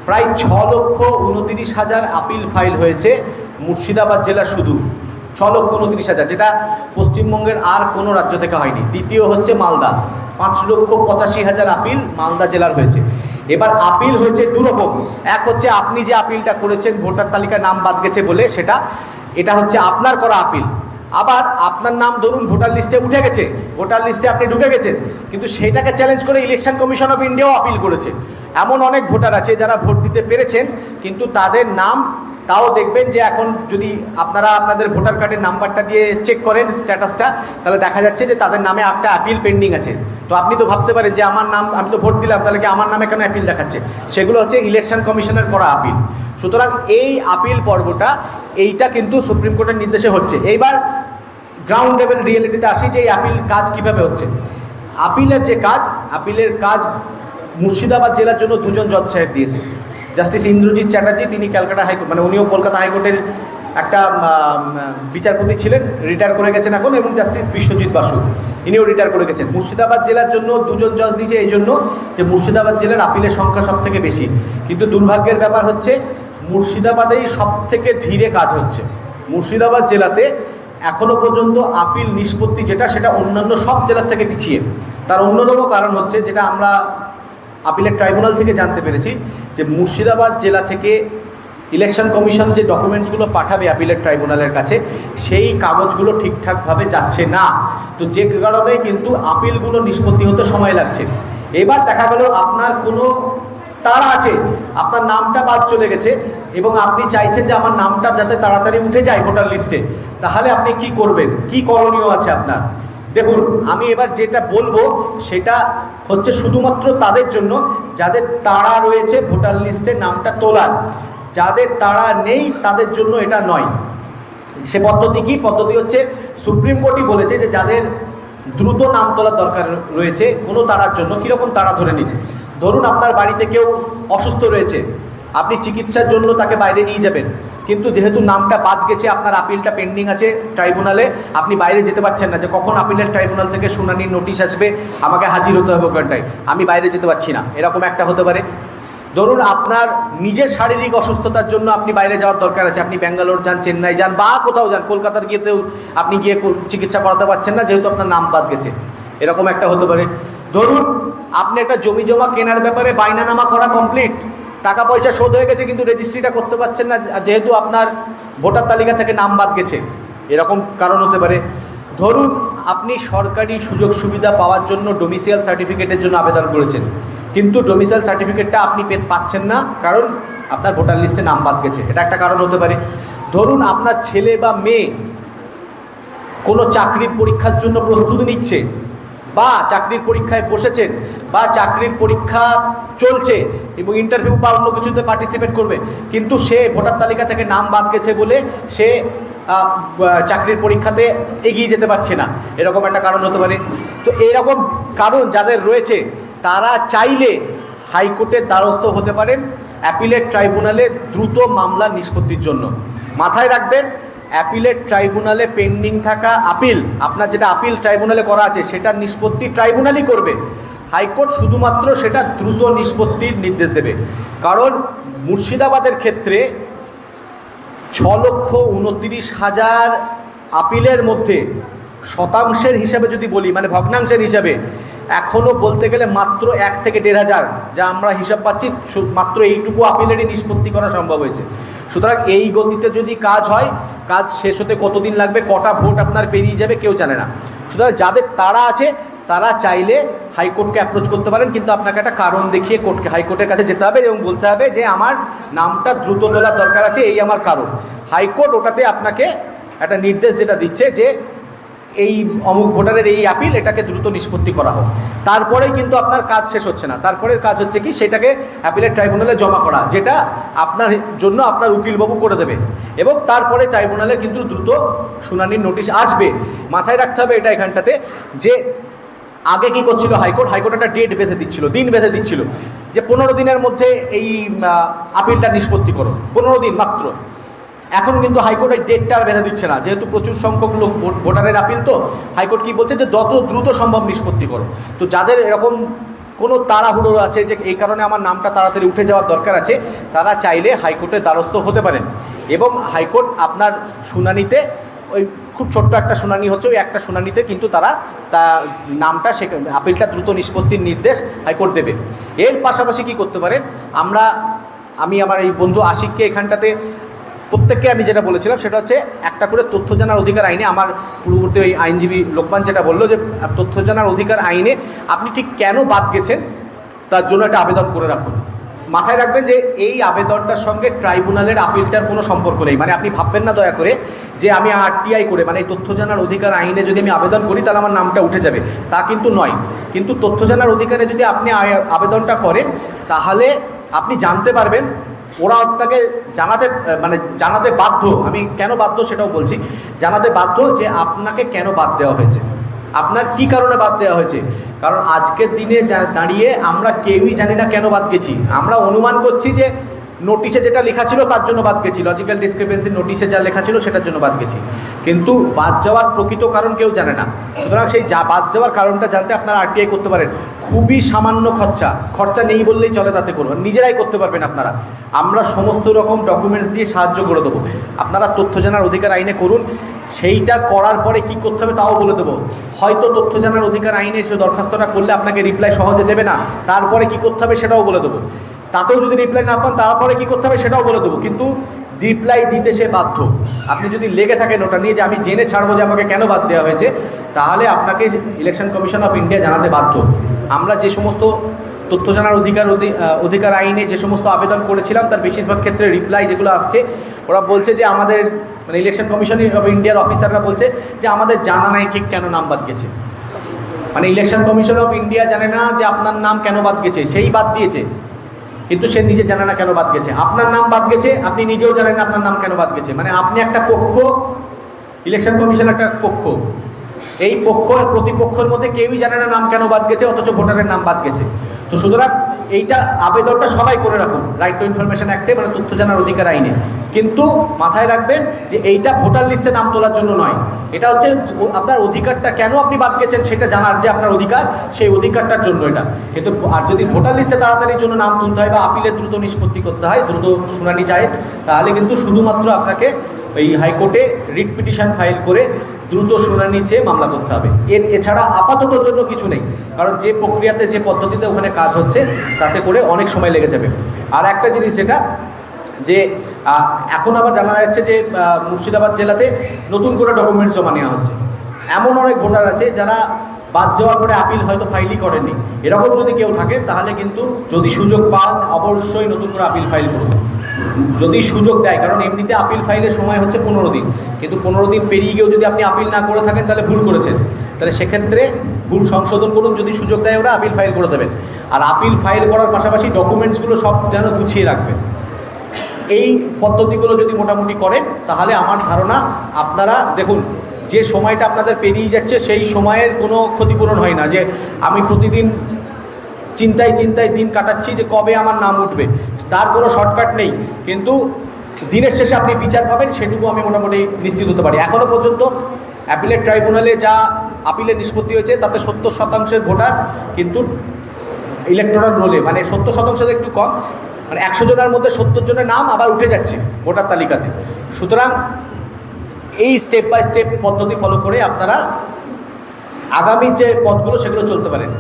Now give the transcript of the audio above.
প্রায় 6,29,000 appeal file হয়েছে মুর্শিদাবাদ জেলার শুধু 6,29,000, যেটা পশ্চিমবঙ্গের আর কোনো রাজ্য থেকে হয়নি। দ্বিতীয় হচ্ছে মালদা, 5,85,000 আপিল মালদা জেলার হয়েছে। এবার আপিল হয়েছে দুরকম, এক হচ্ছে আপনি যে আপিলটা করেছেন ভোটার তালিকায় নাম বাদ গেছে বলে, এটা হচ্ছে আপনার করা আপিল। আবার আপনার নাম ধরুন ভোটার লিস্টে উঠে গেছে, ভোটার লিস্টে আপনি ঢুকে গেছেন, কিন্তু সেটাকে চ্যালেঞ্জ করে ইলেকশন কমিশন অফ ইন্ডিয়াও আপিল করেছে। এমন অনেক ভোটার আছে যারা ভোট দিতে পেরেছেন, কিন্তু তাদের নাম, তাও দেখবেন যে এখন যদি আপনারা আপনাদের ভোটার কার্ডের নাম্বারটা দিয়ে চেক করেন স্ট্যাটাসটা, তাহলে দেখা যাচ্ছে যে তাদের নামে একটা অ্যাপিল পেন্ডিং আছে। তো আপনি তো ভাবতে পারেন যে আমার নাম, আমি তো ভোট দিলাম, তাহলে কি আমার নামে কেন অ্যাপিল দেখাচ্ছে? সেগুলো হচ্ছে ইলেকশন কমিশনের করা আপিল। সুতরাং এই আপিল পর্বটা এইটা কিন্তু সুপ্রিম কোর্টের নির্দেশে হচ্ছে। এইবার গ্রাউন্ড লেভেল রিয়েলিটিতে আসি যে এই আপিল কাজ কীভাবে হচ্ছে। আপিলের কাজ মুর্শিদাবাদ জেলার জন্য দুজন জজ সাহেব দিয়েছে। জাস্টিস ইন্দ্রজিৎ চ্যাটার্জি, তিনি ক্যালকাটা হাইকোর্ট, মানে উনিও কলকাতা হাইকোর্টের একটা বিচারপতি ছিলেন, রিটায়ার করে গেছেন এখন, এবং জাস্টিস বিশ্বজিৎ বাসু, ইনিও রিটায়ার করে গেছেন। মুর্শিদাবাদ জেলার জন্য দুজন জজ দিয়েছে এই জন্য যে মুর্শিদাবাদ জেলার আপিলের সংখ্যা সব থেকে বেশি। কিন্তু দুর্ভাগ্যের ব্যাপার হচ্ছে মুর্শিদাবাদেই সব থেকে ধীরে কাজ হচ্ছে। মুর্শিদাবাদ জেলাতে এখনও পর্যন্ত আপিল নিষ্পত্তি সেটা অন্যান্য সব জেলার থেকে পিছিয়ে। তার অন্যতম কারণ হচ্ছে, যেটা আমরা আপিলের ট্রাইব্যুনাল থেকে জানতে পেরেছি, যে মুর্শিদাবাদ জেলা থেকে ইলেকশন কমিশন যে ডকুমেন্টসগুলো পাঠাবে আপিলের ট্রাইব্যুনালের কাছে, সেই কাগজগুলো ঠিকঠাকভাবে যাচ্ছে না। তো যে কারণে কিন্তু আপিলগুলো নিষ্পত্তি হতে সময় লাগছে। এবার দেখা গেল আপনার কোনো তাড়া আছে, আপনার নামটা বাদ চলে গেছে এবং আপনি চাইছেন যে আমার নামটা যাতে তাড়াতাড়ি উঠে যায় ভোটার লিস্টে, তাহলে আপনি কি করবেন, কি করণীয় আছে আপনার? দেখুন, আমি এবার যেটা বলবো সেটা হচ্ছে শুধুমাত্র তাদের জন্য যাদের তাড়া রয়েছে ভোটার লিস্টে নামটা তোলার। যাদের তাড়া নেই তাদের জন্য এটা নয়। সে পদ্ধতি কি? পদ্ধতি হচ্ছে, সুপ্রিম কোর্টই বলেছে যে যাদের দ্রুত নাম তোলার দরকার রয়েছে কোনো তাড়ার জন্য, কীরকম তাড়া ধরে নিন। ধরুন আপনার বাড়িতে কেউ অসুস্থ রয়েছে, আপনি চিকিৎসার জন্য তাকে বাইরে নিয়ে যাবেন, কিন্তু যেহেতু নামটা বাদ গেছে, আপনার আপিলটা পেন্ডিং আছে ট্রাইব্যুনালে, আপনি বাইরে যেতে পারছেন না, যে কখন আপিলের ট্রাইব্যুনাল থেকে শুনানির নোটিশ আসবে, আমাকে হাজির হতে হবে ওখানটায়, আমি বাইরে যেতে পারছি না, এরকম একটা হতে পারে। ধরুন আপনার নিজের শারীরিক অসুস্থতার জন্য আপনি বাইরে যাওয়ার দরকার আছে, আপনি ব্যাঙ্গালোর যান, চেন্নাই যান, বা কোথাও যান, কলকাতার গিয়েতেও আপনি গিয়ে চিকিৎসা করাতে পারছেন না যেহেতু আপনার নাম বাদ গেছে, এরকম একটা হতে পারে। ধরুন আপনি একটা জমি জমা কেনার ব্যাপারে বাইনানামা করা কমপ্লিট, টাকা পয়সা শোধ হয়ে গেছে, কিন্তু রেজিস্ট্রিটা করতে পারছেন না যেহেতু আপনার ভোটার তালিকা থেকে নাম বাদ গেছে, এরকম কারণ হতে পারে। ধরুন আপনি সরকারি সুযোগ সুবিধা পাওয়ার জন্য ডোমিসাইল সার্টিফিকেটের জন্য আবেদন করেছেন, কিন্তু ডোমিসাইল সার্টিফিকেটটা আপনি পাচ্ছেন না কারণ আপনার ভোটার লিস্টে নাম বাদ গেছে, এটা একটা কারণ হতে পারে। ধরুন আপনার ছেলে বা মেয়ে কোনো চাকরির পরীক্ষার জন্য প্রস্তুতি নিচ্ছে, বা চাকরির পরীক্ষায় বসেছেন, বা চাকরির পরীক্ষা চলছে এবং ইন্টারভিউ বা অন্য কিছুতে পার্টিসিপেট করবে, কিন্তু সে ভোটার তালিকা থেকে নাম বাদ গেছে বলে সে চাকরির পরীক্ষাতে এগিয়ে যেতে পারছে না, এরকম একটা কারণ হতে পারে। তো এইরকম কারণ যাদের রয়েছে তারা চাইলে হাইকোর্টের দ্বারস্থ হতে পারেন অ্যাপিলেট ট্রাইব্যুনালে দ্রুত মামলা নিষ্পত্তির জন্য। মাথায় রাখবেন, অ্যাপিলেট ট্রাইব্যুনালে পেন্ডিং থাকা আপিল, আপনার যেটা আপিল ট্রাইব্যুনালে করা আছে সেটার নিষ্পত্তি ট্রাইব্যুনালই করবে, হাইকোর্ট শুধুমাত্র সেটা দ্রুত নিষ্পত্তির নির্দেশ দেবে। কারণ মুর্শিদাবাদের ক্ষেত্রে 6,29,000 আপিলের মধ্যে শতাংশের হিসাবে যদি বলি, মানে ভগ্নাংশের হিসাবে, এখনও বলতে গেলে মাত্র 1 থেকে 1,500, যা আমরা হিসাব পাচ্ছি, মাত্র এইটুকু আপিলেরই নিষ্পত্তি করা সম্ভব হয়েছে। সুতরাং এই গতিতে যদি কাজ হয়, কাজ শেষ হতে কতদিন লাগবে, কটা ভোট আপনার পেরিয়ে যাবে কেউ জানে না। সুতরাং যাদের তাড়া আছে তারা চাইলে হাইকোর্টকে অ্যাপ্রোচ করতে পারেন, কিন্তু আপনাকে একটা কারণ দেখিয়ে হাইকোর্টের কাছে যেতে হবে এবং বলতে হবে যে আমার নামটা দ্রুত তোলার দরকার আছে, এই আমার কারণ। হাইকোর্ট ওটাতে আপনাকে একটা নির্দেশ যেটা দিচ্ছে যে এই অমুক ভোটারের এই আপিল, এটাকে দ্রুত নিষ্পত্তি করা হোক। তারপরেই কিন্তু আপনার কাজ শেষ হচ্ছে না, তারপরের কাজ হচ্ছে কি, সেটাকে অ্যাপিলেট ট্রাইব্যুনালে জমা করা, যেটা আপনার জন্য আপনার উকিলবাবু করে দেবে, এবং তারপরে ট্রাইব্যুনালে কিন্তু দ্রুত শুনানির নোটিশ আসবে। মাথায় রাখতে হবে এটা এখানটাতে, যে আগে কি করছিল হাইকোর্ট একটা ডেট বেঁধে দিচ্ছিল, দিন বেঁধে দিচ্ছিল, যে 15 দিনের মধ্যে এই আপিলটা নিষ্পত্তি করো, 15 দিন মাত্র। এখন কিন্তু হাইকোর্ট এই ডেটটা আর বেঁধে দিচ্ছে না, যেহেতু প্রচুর সংখ্যক লোক ভোটারের আপিল, তো হাইকোর্ট কি বলছে যে যত দ্রুত সম্ভব নিষ্পত্তি করো। তো যাদের এরকম কোনো তাড়াহুড়ো আছে যে এই কারণে আমার নামটা তাড়াতাড়ি উঠে যাওয়ার দরকার আছে, তারা চাইলে হাইকোর্টের দ্বারস্থ হতে পারেন এবং হাইকোর্ট আপনার শুনানিতে ওই খুব ছোট্ট একটা শুনানি হচ্ছে, ওই একটা শুনানিতে কিন্তু তারা নামটা আপিলটা দ্রুত নিষ্পত্তির নির্দেশ হাইকোর্ট দেবে। এর পাশাপাশি কি করতে পারেন, আমি আমার এই বন্ধু আশিককে এখানটাতে প্রত্যেককে আমি যেটা বলেছিলাম সেটা হচ্ছে একটা করে তথ্য জানার অধিকার আইনে, আমার পূর্ববর্তী ওই আইনজীবী লোকমান যেটা বললো যে তথ্য জানার অধিকার আইনে আপনি ঠিক কেন বাদ গেছেন তার জন্য একটা আবেদন করে রাখুন। মাথায় রাখবেন যে এই আবেদনটার সঙ্গে ট্রাইব্যুনালের আপিলটার কোনো সম্পর্ক নেই। মানে আপনি ভাববেন না দয়া করে যে আমি আরটিআই করে, মানে এই তথ্য জানার অধিকার আইনে যদি আমি আবেদন করি তাহলে আমার নামটা উঠে যাবে, তা কিন্তু নয়। কিন্তু তথ্য জানার অধিকারে যদি আপনি আবেদনটা করেন তাহলে আপনি জানতে পারবেন, ওরা আপনাকে জানাতে বাধ্য, আমি কেন বাধ্য সেটাও বলছি, জানাতে বাধ্য যে আপনাকে কেন বাদ দেওয়া হয়েছে, আপনার কি কারণে বাদ দেওয়া হয়েছে। কারণ আজকের দিনে দাঁড়িয়ে আমরা কেউই জানি না কেন বাদ গেছি। আমরা অনুমান করছি যে নোটিশে যেটা লেখা ছিল তার জন্য বাদ গেছি, লজিক্যাল ডিসক্রিপেন্সি নোটিশে যা লেখা ছিল সেটার জন্য বাদ গেছি, কিন্তু বাদ যাওয়ার প্রকৃত কারণ কেউ জানে না। সুতরাং সেই বাদ যাওয়ার কারণটা জানতে আপনারা আরটিআই করতে পারেন। খুবই সামান্য খরচা নেই বললেই চলে, তাতে করুন, নিজেরাই করতে পারবেন আপনারা। আমরা সমস্ত রকম ডকুমেন্টস দিয়ে সাহায্য করে দেবো। আপনারা তথ্য জানার অধিকার আইনে করুন, সেইটা করার পরে কি করতে হবে তাও বলে দেবো। হয়তো তথ্য জানার অধিকার আইনে সে দরখাস্তটা করলে আপনাকে রিপ্লাই সহজে দেবে না, তারপরে কি করতে হবে সেটাও বলে দেবো। তাতেও যদি রিপ্লাই না পান তারপরে কি করতে হবে সেটাও বলে দেবো, কিন্তু রিপ্লাই দিতে সে বাধ্য। আপনি যদি লেগে থাকেন ওটা নিয়ে যে আমি জেনে ছাড়বো যে আমাকে কেন বাদ দেওয়া হয়েছে, তাহলে আপনাকে ইলেকশন কমিশন অফ ইন্ডিয়া জানাতে বাধ্য। আমরা যে সমস্ত তথ্য জানার অধিকার আইনে যে সমস্ত আবেদন করেছিলাম তার বেশিরভাগ ক্ষেত্রে রিপ্লাই যেগুলো আসছে, ওরা বলছে যে আমাদের ইলেকশন কমিশন অফ ইন্ডিয়ার অফিসাররা বলছে যে আমাদের জানা নাই ঠিক কেন নাম বাদ গেছে। ইলেকশন কমিশন অফ ইন্ডিয়া জানে না যে আপনার নাম কেন বাদ গেছে, সেই বাদ দিয়েছে, কিন্তু সে নিজে জানে না কেন বাদ গেছে। আপনার নাম বাদ গেছে, আপনি নিজেও জানেন না আপনার নাম কেন বাদ গেছে। আপনি একটা পক্ষ, ইলেকশন কমিশন একটা পক্ষ, এই পক্ষ আর প্রতিপক্ষের মধ্যে কেউই জানে না নাম কেন বাদ গেছে, অথচ ভোটারের নাম বাদ গেছে। তো সুতরাং এইটা আবেদনটা সবাই করে রাখুন রাইট টু ইনফরমেশন অ্যাক্টে, তথ্য জানার অধিকার আইনে। কিন্তু মাথায় রাখবেন যে এইটা ভোটার লিস্টে নাম তোলার জন্য নয়, এটা হচ্ছে আপনার অধিকারটা কেন আপনি বাদ গেছেন সেটা জানার যে আপনার অধিকার, সেই অধিকারটার জন্য এটা। কিন্তু আর যদি ভোটার লিস্টে তাড়াতাড়ির জন্য নাম তুলতে হয় বা আপিলে দ্রুত নিষ্পত্তি করতে হয়, দ্রুত শুনানি চায়, তাহলে কিন্তু শুধুমাত্র আপনাকে এই হাইকোর্টে রিট পিটিশন ফাইল করে দ্রুত শুনানি চেয়ে মামলা করতে হবে। এছাড়া আপাততর জন্য কিছু নেই, কারণ যে প্রক্রিয়াতে যে পদ্ধতিতে ওখানে কাজ হচ্ছে তাতে করে অনেক সময় লেগে যাবে। আর একটা জিনিস যেটা যে এখন আবার জানা যাচ্ছে যে মুর্শিদাবাদ জেলাতে নতুন করে ডকুমেন্টস জমা নেওয়া হচ্ছে। এমন অনেক ভোটার আছে যারা বাদ যাওয়ার পরে আপিল হয়তো ফাইলই করেননি। এরকম যদি কেউ থাকেন তাহলে কিন্তু যদি সুযোগ পান অবশ্যই নতুন করে আপিল ফাইল করুন, যদি সুযোগ দেয়। কারণ এমনিতে আপিল ফাইলের সময় হচ্ছে 15 দিন, কিন্তু 15 দিন পেরিয়ে গিয়েও যদি আপনি আপিল না করে থাকেন তাহলে ভুল করেছেন। তাহলে সেক্ষেত্রে ভুল সংশোধন করুন, যদি সুযোগ দেয় ওরা আপিল ফাইল করে দেবেন। আর আপিল ফাইল করার পাশাপাশি ডকুমেন্টসগুলো সব যেন গুছিয়ে রাখবেন। এই পদ্ধতিগুলো যদি মোটামুটি করেন তাহলে আমার ধারণা আপনারা দেখুন, যে সময়টা আপনাদের পেরিয়ে যাচ্ছে সেই সময়ের কোনো ক্ষতিপূরণ হয় না। যে আমি প্রতিদিন চিন্তায় দিন কাটাচ্ছি যে কবে আমার নাম উঠবে, তার কোনো শর্টকাট নেই। কিন্তু দিনের শেষে আপনি বিচার পাবেন, সেটুকু আমি মোটামুটি নিশ্চিত হতে পারি। এখনও পর্যন্ত অ্যাপিলেট ট্রাইব্যুনালে যা আপিলের নিষ্পত্তি হয়েছে তাতে 70% ভোটার কিন্তু ইলেকটোরাল রোলে, 70% একটু কম, 100 জনের মধ্যে 70 জনের নাম আবার উঠে যাচ্ছে ভোটার তালিকাতে। সুতরাং এই স্টেপ বাই স্টেপ পদ্ধতি ফলো করে আপনারা আগামী যে পথগুলো সেগুলো চলতে পারেন।